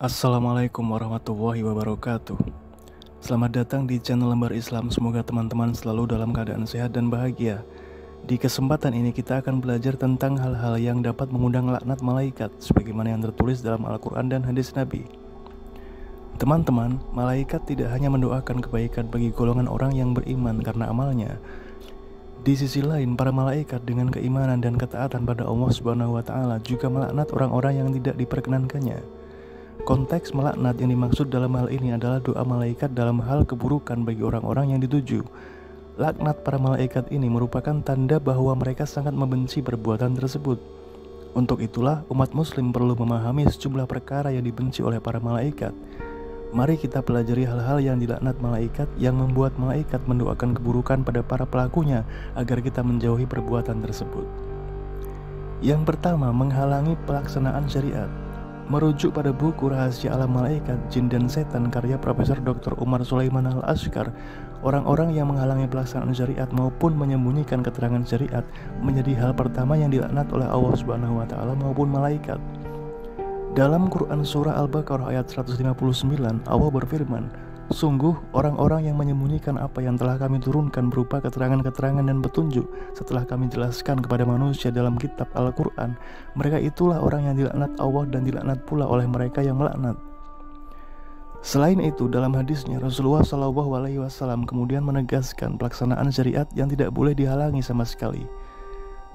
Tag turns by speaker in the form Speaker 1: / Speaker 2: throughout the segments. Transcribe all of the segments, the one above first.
Speaker 1: Assalamualaikum warahmatullahi wabarakatuh. Selamat datang di channel Lembar Islam. Semoga teman-teman selalu dalam keadaan sehat dan bahagia. Di kesempatan ini kita akan belajar tentang hal-hal yang dapat mengundang laknat malaikat sebagaimana yang tertulis dalam Al-Quran dan hadis Nabi. Teman-teman, malaikat tidak hanya mendoakan kebaikan bagi golongan orang yang beriman karena amalnya. Di sisi lain, para malaikat dengan keimanan dan ketaatan pada Allah Subhanahu wa taala juga melaknat orang-orang yang tidak diperkenankannya. Konteks melaknat yang dimaksud dalam hal ini adalah doa malaikat dalam hal keburukan bagi orang-orang yang dituju. Laknat para malaikat ini merupakan tanda bahwa mereka sangat membenci perbuatan tersebut. Untuk itulah umat muslim perlu memahami sejumlah perkara yang dibenci oleh para malaikat. Mari kita pelajari hal-hal yang dilaknat malaikat yang membuat malaikat mendoakan keburukan pada para pelakunya agar kita menjauhi perbuatan tersebut. Yang pertama, menghalangi pelaksanaan syariat. Merujuk pada buku Rahasia Alam Malaikat, Jin dan Setan karya Profesor Dr. Umar Sulaiman Al-Ashqar, orang-orang yang menghalangi pelaksanaan syariat maupun menyembunyikan keterangan syariat menjadi hal pertama yang dilaknat oleh Allah Subhanahu wa taala maupun malaikat. Dalam Quran Surah Al-Baqarah ayat 159, Allah berfirman, "Sungguh orang-orang yang menyembunyikan apa yang telah kami turunkan berupa keterangan-keterangan dan petunjuk setelah kami jelaskan kepada manusia dalam kitab Al-Quran, mereka itulah orang yang dilaknat Allah dan dilaknat pula oleh mereka yang melaknat." Selain itu, dalam hadisnya Rasulullah SAW kemudian menegaskan pelaksanaan syariat yang tidak boleh dihalangi sama sekali.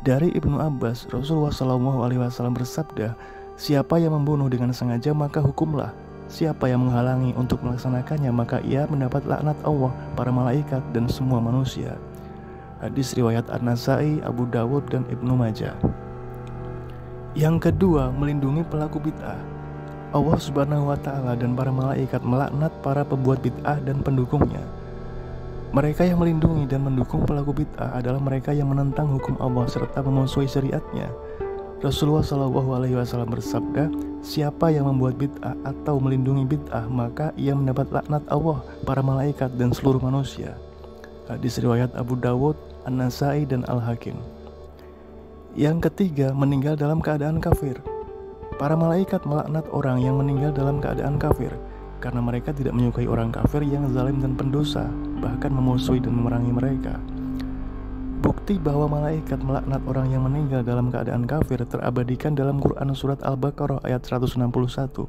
Speaker 1: Dari Ibnu Abbas, Rasulullah SAW bersabda, "Siapa yang membunuh dengan sengaja maka hukumlah. Siapa yang menghalangi untuk melaksanakannya maka ia mendapat laknat Allah, para malaikat dan semua manusia." Hadis riwayat An-Nasai, Abu Dawud dan Ibnu Majah. Yang kedua, melindungi pelaku bid'ah. Allah Subhanahu wa taala dan para malaikat melaknat para pembuat bid'ah dan pendukungnya. Mereka yang melindungi dan mendukung pelaku bid'ah adalah mereka yang menentang hukum Allah serta memusuhi syariatnya. Rasulullah SAW bersabda, "Siapa yang membuat bid'ah atau melindungi bid'ah maka ia mendapat laknat Allah, para malaikat dan seluruh manusia." Hadis riwayat Abu Dawud, An-Nasai dan Al-Hakim. Yang ketiga, meninggal dalam keadaan kafir. Para malaikat melaknat orang yang meninggal dalam keadaan kafir karena mereka tidak menyukai orang kafir yang zalim dan pendosa, bahkan memusuhi dan memerangi mereka. Bukti bahwa malaikat melaknat orang yang meninggal dalam keadaan kafir terabadikan dalam Quran Surat Al-Baqarah ayat 161.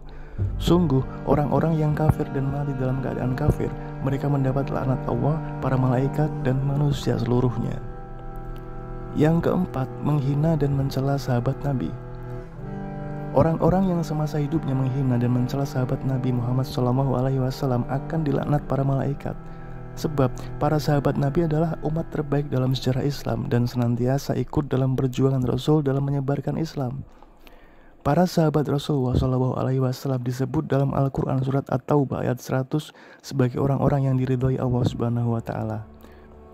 Speaker 1: "Sungguh orang-orang yang kafir dan mati dalam keadaan kafir, mereka mendapat laknat Allah, para malaikat dan manusia seluruhnya." Yang keempat, menghina dan mencela sahabat Nabi. Orang-orang yang semasa hidupnya menghina dan mencela sahabat Nabi Muhammad SAW akan dilaknat para malaikat. Sebab para sahabat Nabi adalah umat terbaik dalam sejarah Islam dan senantiasa ikut dalam perjuangan Rasul dalam menyebarkan Islam. Para sahabat Rasulullah SAW disebut dalam Al-Quran Surat At-Taubah ayat 100 sebagai orang-orang yang diridhoi Allah Subhanahu wa taala.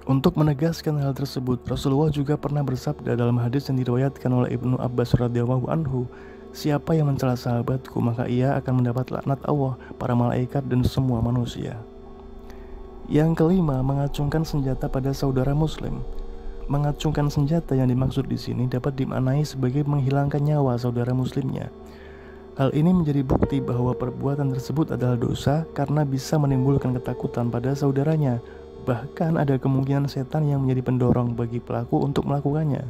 Speaker 1: Untuk menegaskan hal tersebut, Rasulullah juga pernah bersabda dalam hadis yang diriwayatkan oleh Ibnu Abbas radhiyallahu anhu, "Siapa yang mencela sahabatku maka ia akan mendapat laknat Allah, para malaikat dan semua manusia." Yang kelima, mengacungkan senjata pada saudara muslim. Mengacungkan senjata yang dimaksud di sini dapat dimaknai sebagai menghilangkan nyawa saudara muslimnya. Hal ini menjadi bukti bahwa perbuatan tersebut adalah dosa karena bisa menimbulkan ketakutan pada saudaranya. Bahkan ada kemungkinan setan yang menjadi pendorong bagi pelaku untuk melakukannya.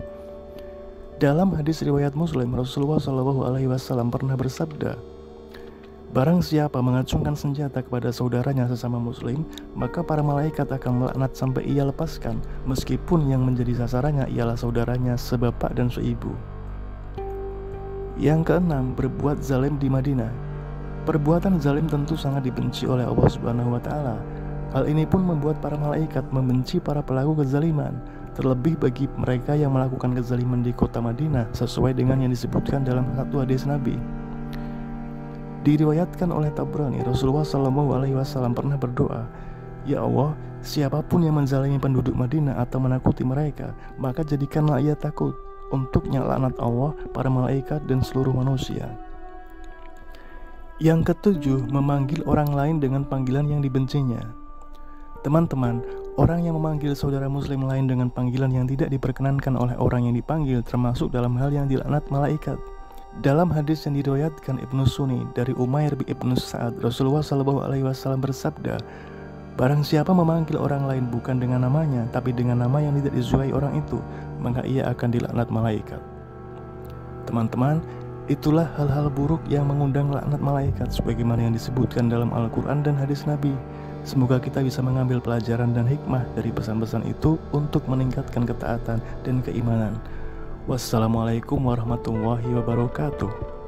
Speaker 1: Dalam hadis riwayat Muslim, Rasulullah SAW pernah bersabda, "Barang siapa mengacungkan senjata kepada saudaranya sesama muslim, maka para malaikat akan melaknat sampai ia lepaskan, meskipun yang menjadi sasarannya ialah saudaranya sebapak dan seibu." Yang keenam, berbuat zalim di Madinah. Perbuatan zalim tentu sangat dibenci oleh Allah Subhanahu wa taala. Hal ini pun membuat para malaikat membenci para pelaku kezaliman, terlebih bagi mereka yang melakukan kezaliman di kota Madinah sesuai dengan yang disebutkan dalam satu hadis Nabi. Diriwayatkan oleh Tabrani, Rasulullah SAW pernah berdoa, "Ya Allah, siapapun yang menzalimi penduduk Madinah atau menakuti mereka, maka jadikanlah ia takut. Untuknya laknat Allah, para malaikat dan seluruh manusia." Yang ketujuh, memanggil orang lain dengan panggilan yang dibencinya. Teman-teman, orang yang memanggil saudara muslim lain dengan panggilan yang tidak diperkenankan oleh orang yang dipanggil termasuk dalam hal yang dilaknat malaikat. Dalam hadis yang diriwayatkan Ibnu Sunni dari Umair bin Ibnu Sa'ad, Rasulullah SAW bersabda, barang siapa memanggil orang lain bukan dengan namanya, tapi dengan nama yang tidak disukai orang itu, maka ia akan dilaknat malaikat. Teman-teman, itulah hal-hal buruk yang mengundang laknat malaikat sebagaimana yang disebutkan dalam Al-Quran dan hadis Nabi. Semoga kita bisa mengambil pelajaran dan hikmah dari pesan-pesan itu untuk meningkatkan ketaatan dan keimanan. Wassalamualaikum warahmatullahi wabarakatuh.